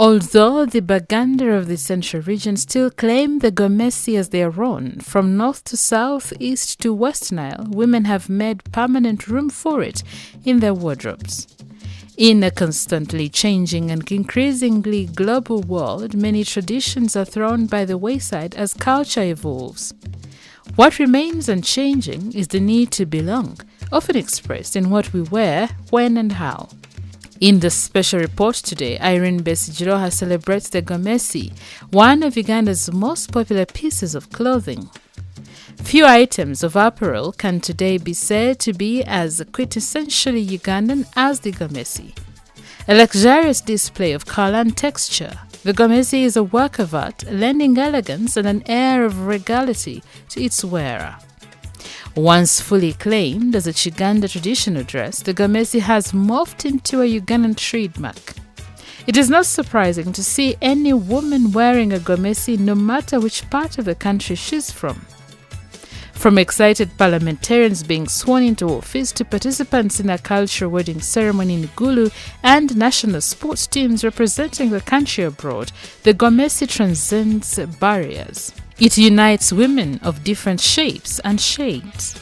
Although the Baganda of the Central region still claim the Gomesi as their own, from north to south, east to West Nile, women have made permanent room for it in their wardrobes. In a constantly changing and increasingly global world, many traditions are thrown by the wayside as culture evolves. What remains unchanging is the need to belong, often expressed in what we wear, when and how. In the special report today, Irene Besigiroha celebrates the Gomesi, one of Uganda's most popular pieces of clothing. Few items of apparel can today be said to be as quintessentially Ugandan as the Gomesi. A luxurious display of color and texture, the Gomesi is a work of art, lending elegance and an air of regality to its wearer. Once fully claimed as a Chiganda traditional dress, the Gomesi has morphed into a Ugandan trademark. It is not surprising to see any woman wearing a Gomesi no matter which part of the country she's from. From excited parliamentarians being sworn into office to participants in a cultural wedding ceremony in Gulu and national sports teams representing the country abroad, the Gomesi transcends barriers. It unites women of different shapes and shades.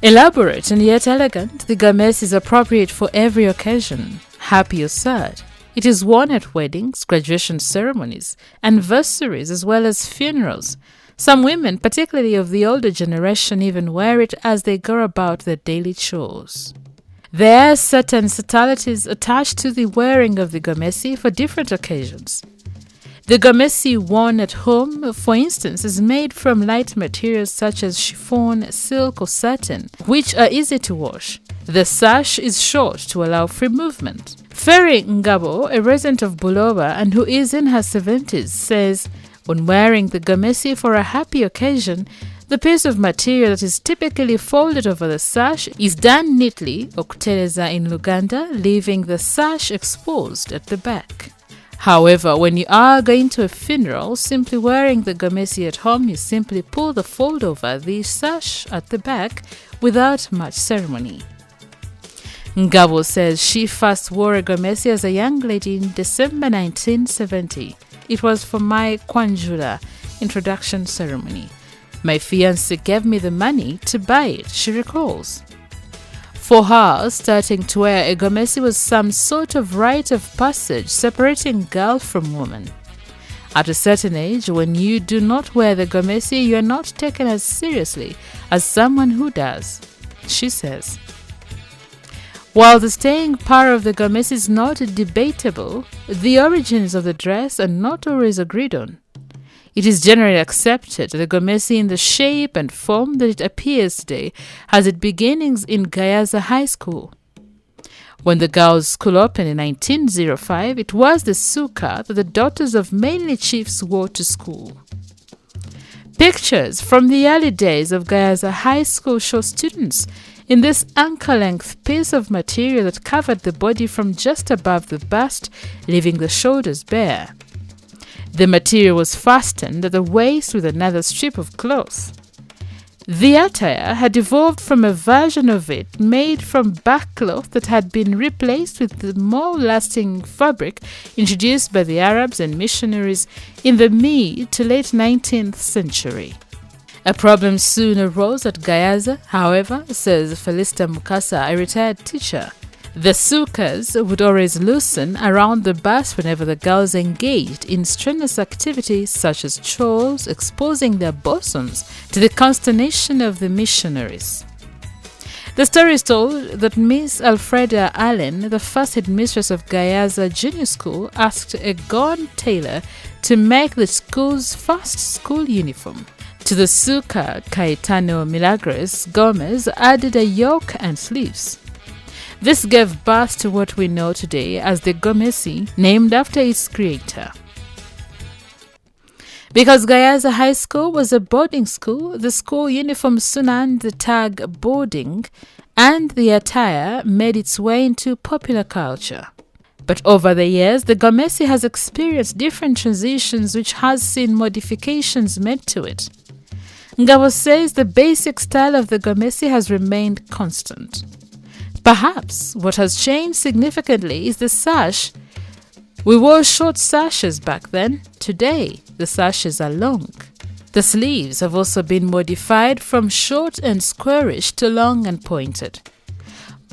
Elaborate and yet elegant, the Gomesi is appropriate for every occasion, happy or sad. It is worn at weddings, graduation ceremonies, anniversaries, as well as funerals. Some women, particularly of the older generation, even wear it as they go about their daily chores. There are certain subtleties attached to the wearing of the Gomesi for different occasions. The Gomesi worn at home, for instance, is made from light materials such as chiffon, silk or satin, which are easy to wash. The sash is short to allow free movement. Ferry Ngabo, a resident of Buloba and who is in her 70s, says, when wearing the Gomesi for a happy occasion, the piece of material that is typically folded over the sash is done neatly, okuteleza in Luganda, leaving the sash exposed at the back. However, when you are going to a funeral, simply wearing the Gomesi at home, you simply pull the fold over the sash at the back without much ceremony. Ngabo says she first wore a Gomesi as a young lady in December 1970. It was for my Kwanjula introduction ceremony. My fiancé gave me the money to buy it, she recalls. For her, starting to wear a Gomesi was some sort of rite of passage separating girl from woman. At a certain age, when you do not wear the Gomesi, you are not taken as seriously as someone who does, she says. While the staying power of the Gomesi is not debatable, the origins of the dress are not always agreed on. It is generally accepted that the Gomesi in the shape and form that it appears today has its beginnings in Gayaza High School. When the girls' school opened in 1905, it was the suka that the daughters of mainly chiefs wore to school. Pictures from the early days of Gayaza High School show students in this ankle-length piece of material that covered the body from just above the bust, leaving the shoulders bare. The material was fastened at the waist with another strip of cloth. The attire had evolved from a version of it made from back cloth that had been replaced with the more lasting fabric introduced by the Arabs and missionaries in the mid to late 19th century. A problem soon arose at Gayaza, however, says Felista Mukasa, a retired teacher. The sukas would always loosen around the bust whenever the girls engaged in strenuous activities such as chores, exposing their bosoms to the consternation of the missionaries. The story is told that Miss Alfreda Allen, the first headmistress of Gayaza Junior School, asked a gone tailor to make the school's first school uniform. To the suka, Caetano Milagres Gomez added a yoke and sleeves. This gave birth to what we know today as the Gomesi, named after its creator. Because Gayaza High School was a boarding school, the school uniform soon earned the tag boarding, and the attire made its way into popular culture. But over the years, the Gomesi has experienced different transitions which has seen modifications made to it. Ngabo says the basic style of the Gomesi has remained constant. Perhaps what has changed significantly is the sash. We wore short sashes back then. Today, the sashes are long. The sleeves have also been modified from short and squarish to long and pointed.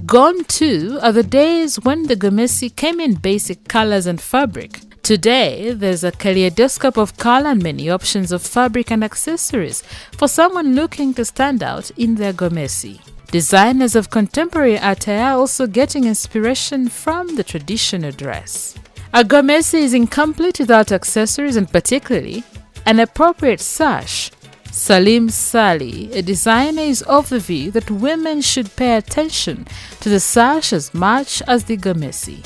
Gone too are the days when the Gomesi came in basic colors and fabric. Today, there's a kaleidoscope of color and many options of fabric and accessories for someone looking to stand out in their Gomesi. Designers of contemporary attire are also getting inspiration from the traditional dress. A Gomesi is incomplete without accessories and particularly an appropriate sash. Salim Sali, a designer, is of the view that women should pay attention to the sash as much as the Gomesi.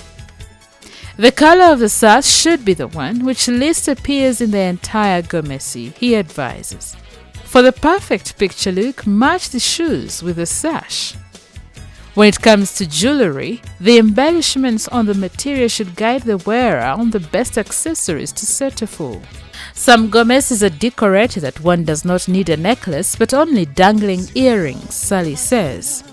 The color of the sash should be the one which least appears in the entire Gomesi, he advises. For the perfect picture look, match the shoes with the sash. When it comes to jewelry, the embellishments on the material should guide the wearer on the best accessories to settle for. Some Gomesis are decorated that one does not need a necklace but only dangling earrings, Sally says.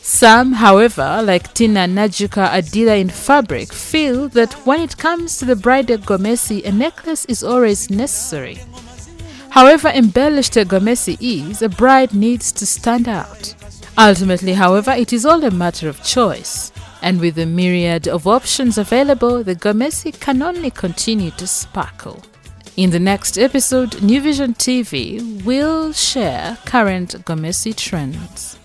Some, however, like Tina Najuka, a dealer in fabric, feel that when it comes to the bridal Gomesi, a necklace is always necessary. However embellished a Gomesi is, a bride needs to stand out. Ultimately, however, it is all a matter of choice. And with the myriad of options available, the Gomesi can only continue to sparkle. In the next episode, New Vision TV will share current Gomesi trends.